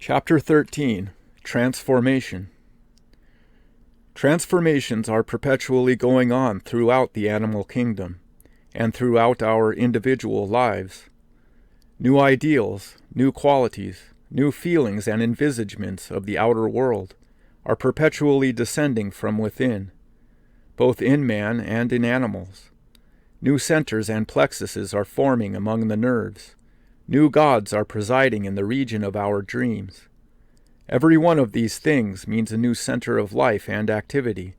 Chapter 13. Transformation. Transformations are perpetually going on throughout the animal kingdom, and throughout our individual lives. New ideals, new qualities, new feelings and envisagements of the outer world are perpetually descending from within, both in man and in animals. New centers and plexuses are forming among the nerves. New gods are presiding in the region of our dreams. Every one of these things means a new center of life and activity,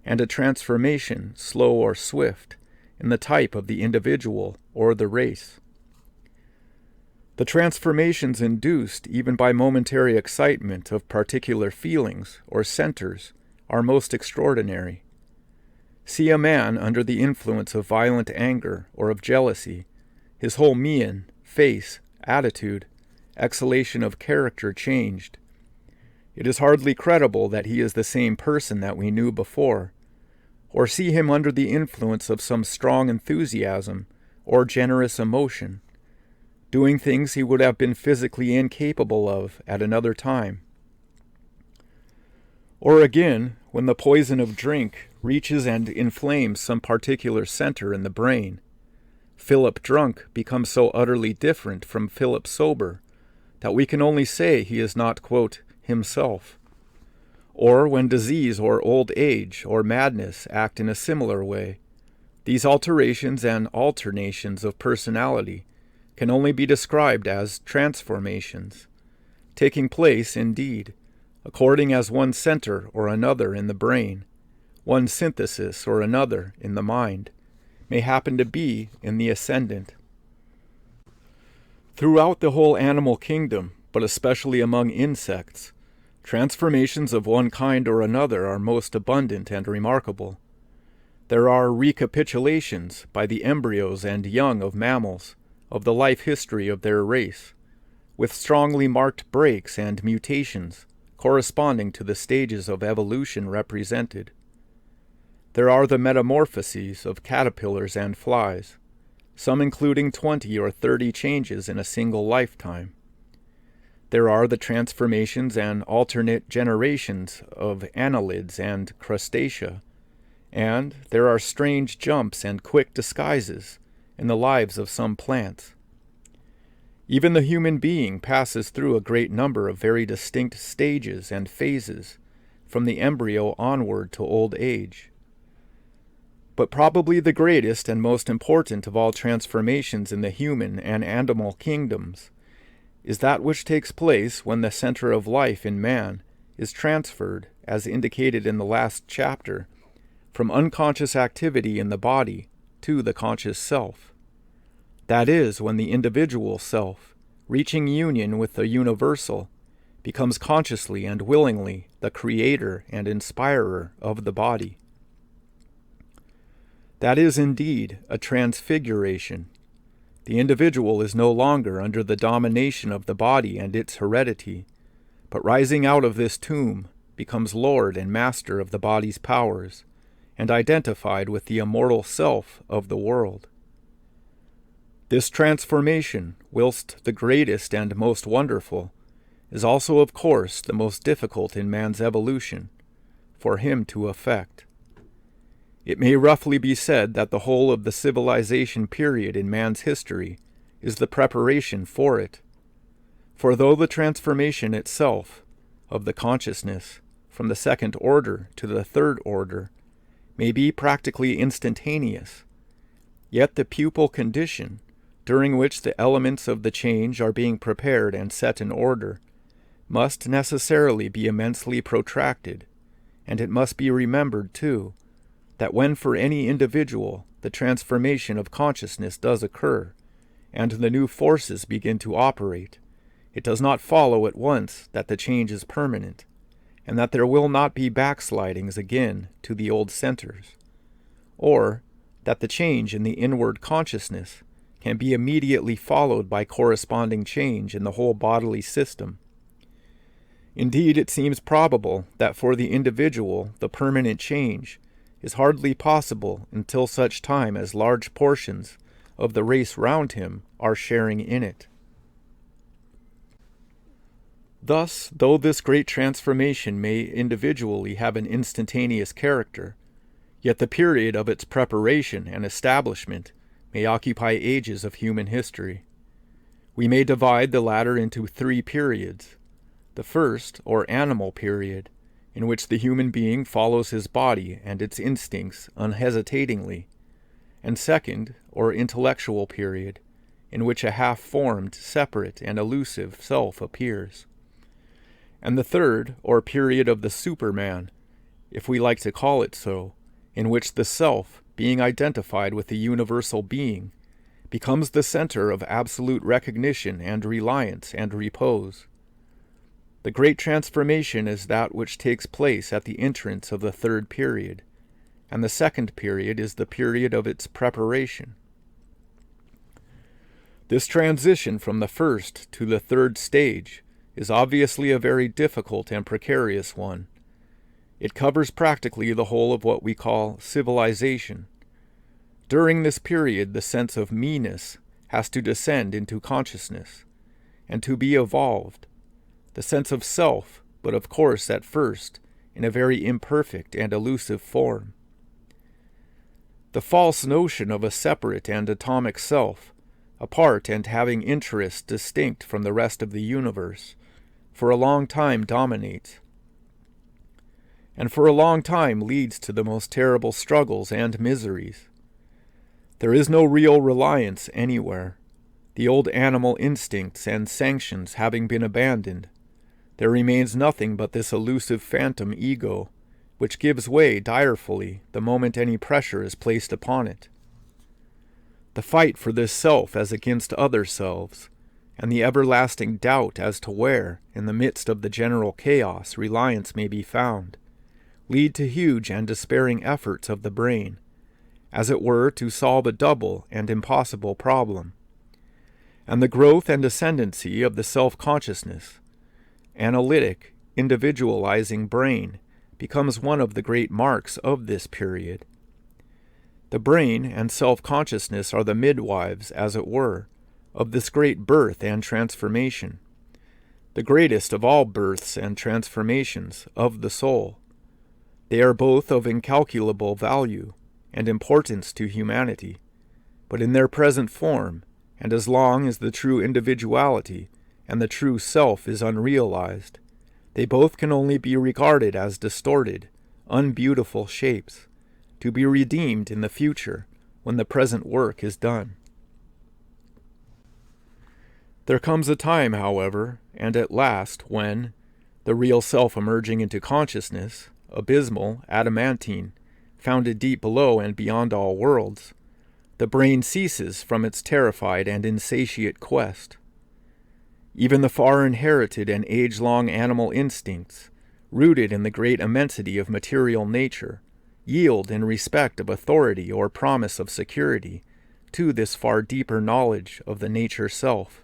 and a transformation, slow or swift, in the type of the individual or the race. The transformations induced even by momentary excitement of particular feelings or centers are most extraordinary. See a man under the influence of violent anger or of jealousy, his whole mien, face, attitude, exhalation of character changed. It is hardly credible that he is the same person that we knew before. Or see him under the influence of some strong enthusiasm or generous emotion, doing things he would have been physically incapable of at another time. Or again, when the poison of drink reaches and inflames some particular center in the brain, Philip drunk becomes so utterly different from Philip sober that we can only say he is not, quote, himself. Or when disease or old age or madness act in a similar way, these alterations and alternations of personality can only be described as transformations, taking place, indeed, according as one center or another in the brain, one synthesis or another in the mind, may happen to be in the ascendant. Throughout the whole animal kingdom, but especially among insects, transformations of one kind or another are most abundant and remarkable. There are recapitulations by the embryos and young of mammals of the life history of their race, with strongly marked breaks and mutations corresponding to the stages of evolution represented. There are the metamorphoses of caterpillars and flies, some including 20 or 30 changes in a single lifetime. There are the transformations and alternate generations of annelids and crustacea, and there are strange jumps and quick disguises in the lives of some plants. Even the human being passes through a great number of very distinct stages and phases, from the embryo onward to old age. But probably the greatest and most important of all transformations in the human and animal kingdoms is that which takes place when the center of life in man is transferred, as indicated in the last chapter, from unconscious activity in the body to the conscious self. That is, when the individual self, reaching union with the universal, becomes consciously and willingly the creator and inspirer of the body. That is indeed a transfiguration. The individual is no longer under the domination of the body and its heredity, but rising out of this tomb, becomes lord and master of the body's powers, and identified with the immortal self of the world. This transformation, whilst the greatest and most wonderful, is also of course the most difficult in man's evolution, for him to effect. It may roughly be said that the whole of the civilization period in man's history is the preparation for it. For though the transformation itself, of the consciousness, from the second order to the third order, may be practically instantaneous, yet the pupal condition, during which the elements of the change are being prepared and set in order, must necessarily be immensely protracted, and it must be remembered, too, that when for any individual the transformation of consciousness does occur, and the new forces begin to operate, it does not follow at once that the change is permanent, and that there will not be backslidings again to the old centers, or that the change in the inward consciousness can be immediately followed by corresponding change in the whole bodily system. Indeed, it seems probable that for the individual the permanent change is hardly possible until such time as large portions of the race round him are sharing in it. Thus, though this great transformation may individually have an instantaneous character, yet the period of its preparation and establishment may occupy ages of human history. We may divide the latter into 3 periods. The first, or animal period, in which the human being follows his body and its instincts unhesitatingly, and second, or intellectual period, in which a half-formed, separate, and elusive self appears, and the third, or period of the Superman, if we like to call it so, in which the self, being identified with the universal being, becomes the center of absolute recognition and reliance and repose. The great transformation is that which takes place at the entrance of the third period, and the second period is the period of its preparation. This transition from the first to the third stage is obviously a very difficult and precarious one. It covers practically the whole of what we call civilization. During this period, the sense of me-ness has to descend into consciousness, and to be evolved. The sense of self, but of course at first, in a very imperfect and elusive form. The false notion of a separate and atomic self, apart and having interests distinct from the rest of the universe, for a long time dominates, and for a long time leads to the most terrible struggles and miseries. There is no real reliance anywhere. The old animal instincts and sanctions having been abandoned, there remains nothing but this elusive phantom ego, which gives way direfully the moment any pressure is placed upon it. The fight for this self as against other selves, and the everlasting doubt as to where, in the midst of the general chaos, reliance may be found, lead to huge and despairing efforts of the brain, as it were to solve a double and impossible problem. And the growth and ascendancy of the self-consciousness, analytic, individualizing brain becomes one of the great marks of this period. The brain and self-consciousness are the midwives, as it were, of this great birth and transformation, the greatest of all births and transformations of the soul. They are both of incalculable value and importance to humanity, but in their present form, and as long as the true individuality and the true self is unrealized, they both can only be regarded as distorted, unbeautiful shapes, to be redeemed in the future when the present work is done. There comes a time, however, and at last, when, the real self emerging into consciousness, abysmal, adamantine, founded deep below and beyond all worlds, the brain ceases from its terrified and insatiate quest. Even the far-inherited and age-long animal instincts, rooted in the great immensity of material nature, yield in respect of authority or promise of security to this far deeper knowledge of the nature self.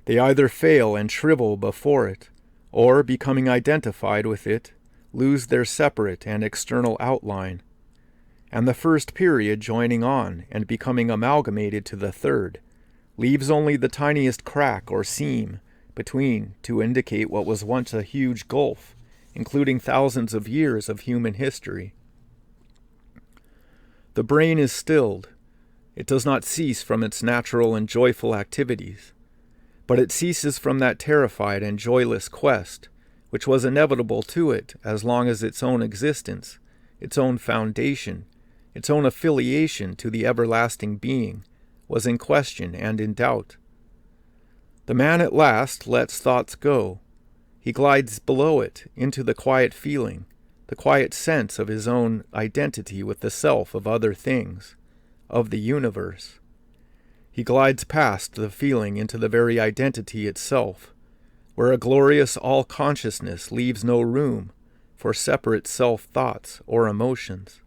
They either fail and shrivel before it, or, becoming identified with it, lose their separate and external outline, and the first period joining on and becoming amalgamated to the third, leaves only the tiniest crack or seam between to indicate what was once a huge gulf, including thousands of years of human history. The brain is stilled. It does not cease from its natural and joyful activities, but it ceases from that terrified and joyless quest, which was inevitable to it as long as its own existence, its own foundation, its own affiliation to the everlasting being, was in question and in doubt. The man at last lets thoughts go. He glides below it into the quiet feeling, the quiet sense of his own identity with the self of other things, of the universe. He glides past the feeling into the very identity itself, where a glorious all-consciousness leaves no room for separate self-thoughts or emotions.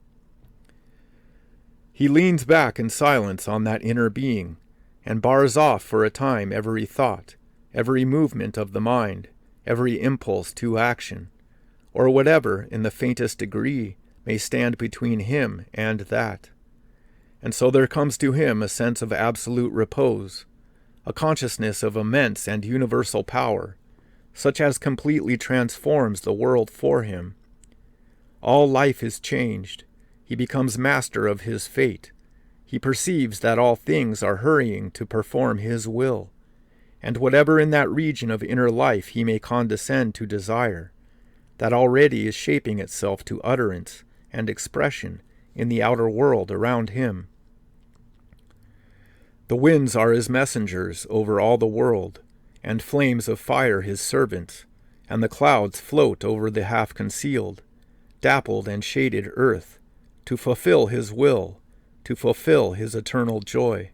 He leans back in silence on that inner being, and bars off for a time every thought, every movement of the mind, every impulse to action, or whatever, in the faintest degree, may stand between him and that. And so there comes to him a sense of absolute repose, a consciousness of immense and universal power, such as completely transforms the world for him. All life is changed. He becomes master of his fate. He perceives that all things are hurrying to perform his will, and whatever in that region of inner life he may condescend to desire, that already is shaping itself to utterance and expression in the outer world around him. The winds are his messengers over all the world, and flames of fire his servants, and the clouds float over the half-concealed, dappled and shaded earth, to fulfill his will, to fulfill his eternal joy.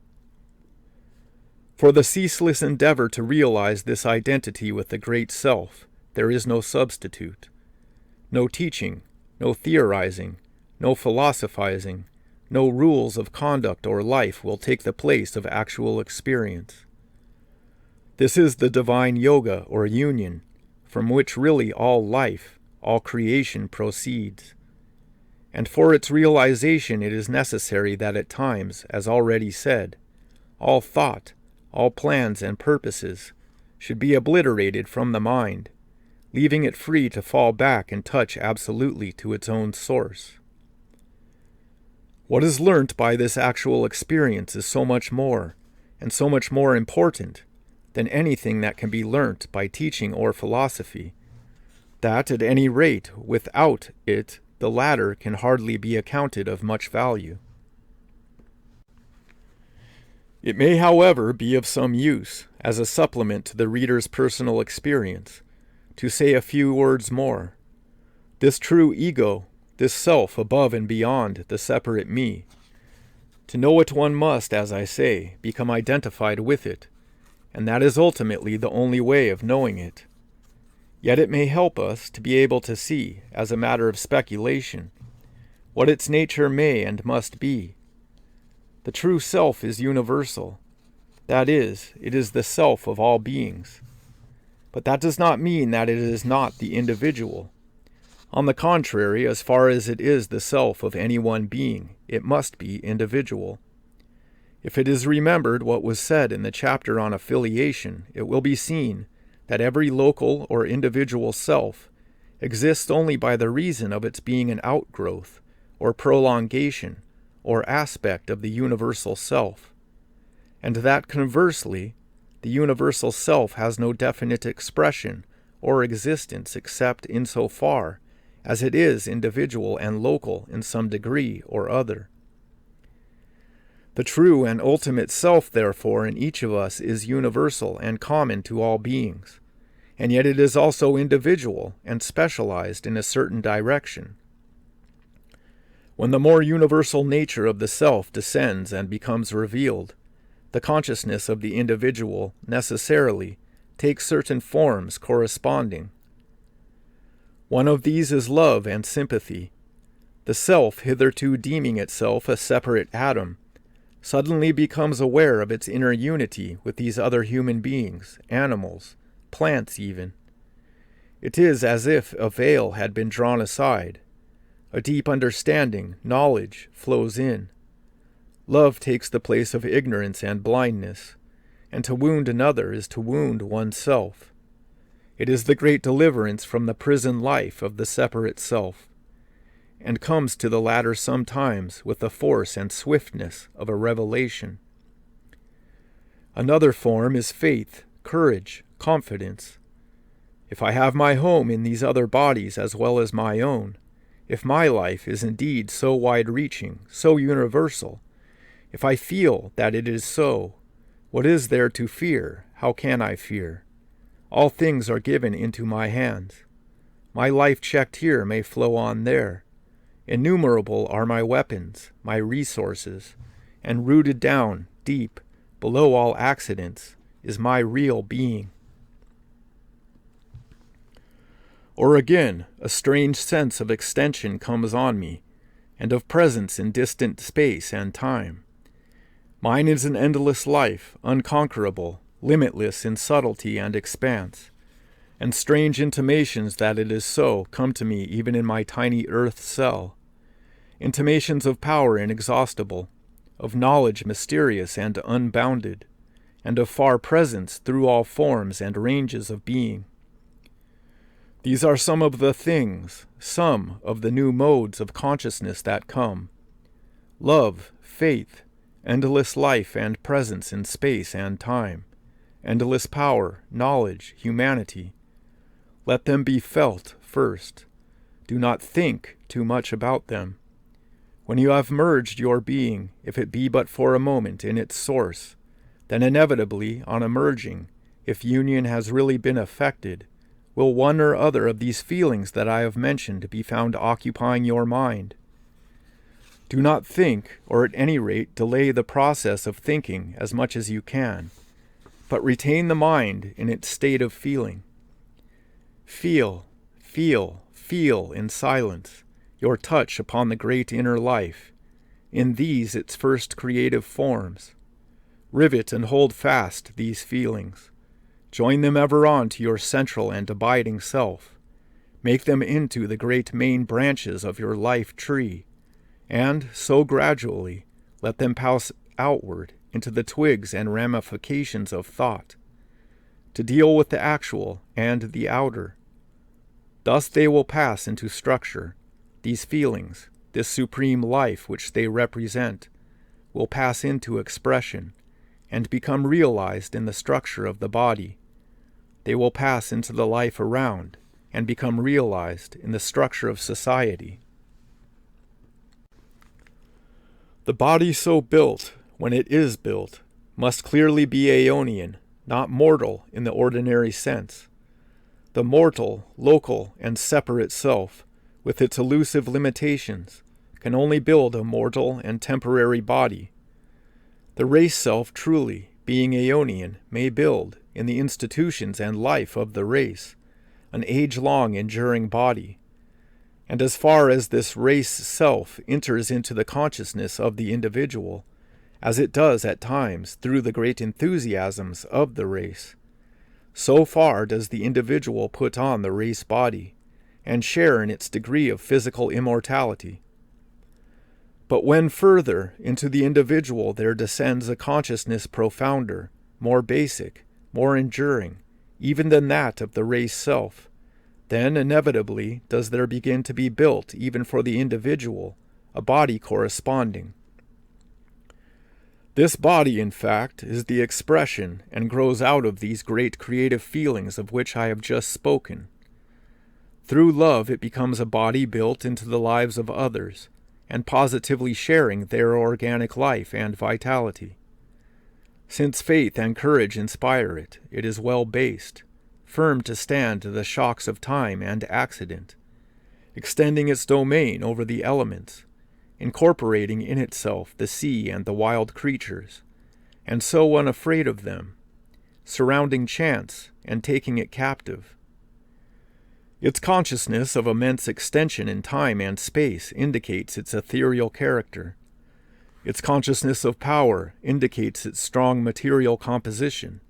For the ceaseless endeavor to realize this identity with the great self, there is no substitute. No teaching, no theorizing, no philosophizing, no rules of conduct or life will take the place of actual experience. This is the divine yoga or union, from which really all life, all creation proceeds. And for its realization it is necessary that at times, as already said, all thought, all plans and purposes should be obliterated from the mind, leaving it free to fall back and touch absolutely to its own source. What is learnt by this actual experience is so much more, and so much more important, than anything that can be learnt by teaching or philosophy, that at any rate without it the latter can hardly be accounted of much value. It may, however, be of some use, as a supplement to the reader's personal experience, to say a few words more. This true ego, this self above and beyond the separate me, to know it one must, as I say, become identified with it, and that is ultimately the only way of knowing it. Yet it may help us to be able to see, as a matter of speculation, what its nature may and must be. The true self is universal. That is, it is the self of all beings. But that does not mean that it is not the individual. On the contrary, as far as it is the self of any one being, it must be individual. If it is remembered what was said in the chapter on affiliation, it will be seen that every local or individual self exists only by the reason of its being an outgrowth, or prolongation, or aspect of the universal self, and that conversely, the universal self has no definite expression or existence except insofar as it is individual and local in some degree or other. The true and ultimate self, therefore, in each of us is universal and common to all beings, and yet it is also individual and specialized in a certain direction. When the more universal nature of the self descends and becomes revealed, the consciousness of the individual necessarily takes certain forms corresponding. One of these is love and sympathy. The self, hitherto deeming itself a separate atom, suddenly becomes aware of its inner unity with these other human beings, animals, plants even. It is as if a veil had been drawn aside. A deep understanding, knowledge, flows in. Love takes the place of ignorance and blindness, and to wound another is to wound oneself. It is the great deliverance from the prison life of the separate self, and comes to the latter sometimes with the force and swiftness of a revelation. Another form is faith, courage, confidence. If I have my home in these other bodies as well as my own, if my life is indeed so wide-reaching, so universal, if I feel that it is so, what is there to fear? How can I fear? All things are given into my hands. My life checked here may flow on there. Innumerable are my weapons, my resources, and rooted down, deep, below all accidents, is my real being. Or again, a strange sense of extension comes on me, and of presence in distant space and time. Mine is an endless life, unconquerable, limitless in subtlety and expanse, and strange intimations that it is so come to me even in my tiny earth cell, intimations of power inexhaustible, of knowledge mysterious and unbounded, and of far presence through all forms and ranges of being. These are some of the things, some of the new modes of consciousness that come. Love, faith, endless life and presence in space and time, endless power, knowledge, humanity. Let them be felt first. Do not think too much about them. When you have merged your being, if it be but for a moment, in its source, then inevitably, on emerging, if union has really been effected, will one or other of these feelings that I have mentioned be found occupying your mind. Do not think, or at any rate delay the process of thinking as much as you can, but retain the mind in its state of feeling. Feel, feel, feel in silence your touch upon the great inner life, in these its first creative forms. Rivet and hold fast these feelings. Join them ever on to your central and abiding self. Make them into the great main branches of your life tree, and, so gradually, let them pass outward into the twigs and ramifications of thought, to deal with the actual and the outer. Thus they will pass into structure. These feelings, this supreme life which they represent, will pass into expression and become realized in the structure of the body. They will pass into the life around and become realized in the structure of society. The body so built, when it is built, must clearly be aeonian, not mortal in the ordinary sense. The mortal, local, and separate self, with its elusive limitations, can only build a mortal and temporary body. The race self truly, being aeonian, may build, in the institutions and life of the race, an age-long enduring body. And as far as this race self enters into the consciousness of the individual, as it does at times through the great enthusiasms of the race, so far does the individual put on the race body, and share in its degree of physical immortality. But when further into the individual there descends a consciousness profounder, more basic, more enduring, even than that of the race self, then inevitably does there begin to be built, even for the individual, a body corresponding. This body, in fact, is the expression and grows out of these great creative feelings of which I have just spoken. Through love it becomes a body built into the lives of others, and positively sharing their organic life and vitality. Since faith and courage inspire it, it is well based, firm to stand the shocks of time and accident, extending its domain over the elements, incorporating in itself the sea and the wild creatures, and so unafraid of them, surrounding chance and taking it captive. Its consciousness of immense extension in time and space indicates its ethereal character. Its consciousness of power indicates its strong material composition.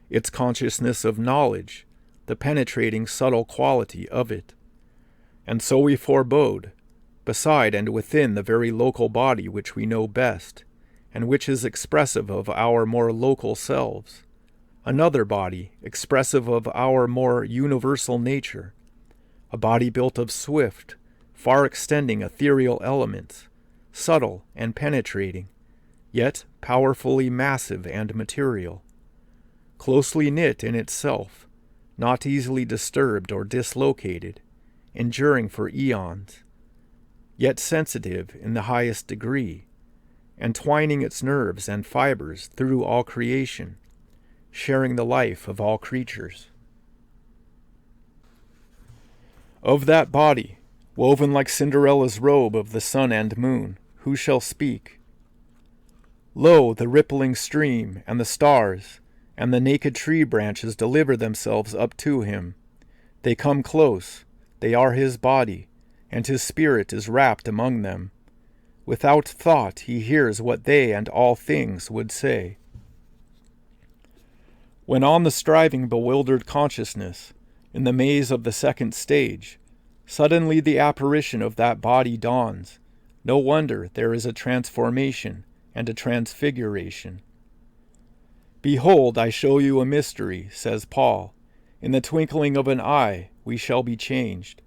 Its consciousness of knowledge, the penetrating subtle quality of it. And so we forebode, beside and within the very local body which we know best, and which is expressive of our more local selves, another body expressive of our more universal nature, a body built of swift, far-extending ethereal elements, subtle and penetrating, yet powerfully massive and material, closely knit in itself, not easily disturbed or dislocated, enduring for eons, yet sensitive in the highest degree, entwining its nerves and fibers through all creation, sharing the life of all creatures. Of that body, woven like Cinderella's robe of the sun and moon, who shall speak? Lo, the rippling stream, and the stars, and the naked tree branches deliver themselves up to him. They come close, they are his body, and his spirit is wrapped among them. Without thought he hears what they and all things would say. When on the striving bewildered consciousness, in the maze of the second stage, suddenly the apparition of that body dawns, no wonder there is a transformation and a transfiguration. Behold, I show you a mystery, says Paul. In the twinkling of an eye we shall be changed.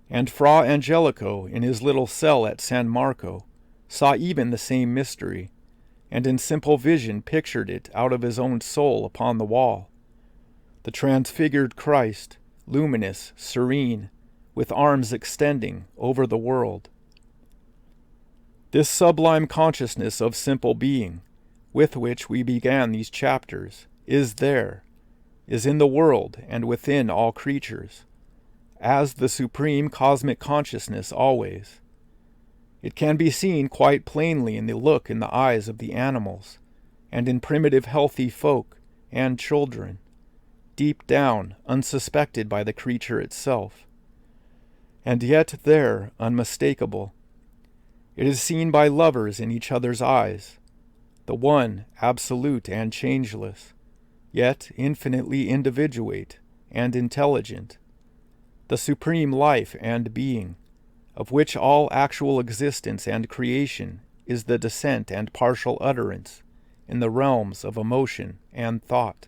And Fra Angelico, in his little cell at San Marco, saw even the same mystery, and in simple vision pictured it out of his own soul upon the wall. The transfigured Christ, luminous, serene, with arms extending over the world. This sublime consciousness of simple being, with which we began these chapters, is in the world and within all creatures, as the supreme cosmic consciousness always. It can be seen quite plainly in the look in the eyes of the animals, and in primitive healthy folk and children, deep down, unsuspected by the creature itself. And yet there, unmistakable. It is seen by lovers in each other's eyes, the one absolute and changeless, yet infinitely individuate and intelligent, the supreme life and being, of which all actual existence and creation is the descent and partial utterance in the realms of emotion and thought.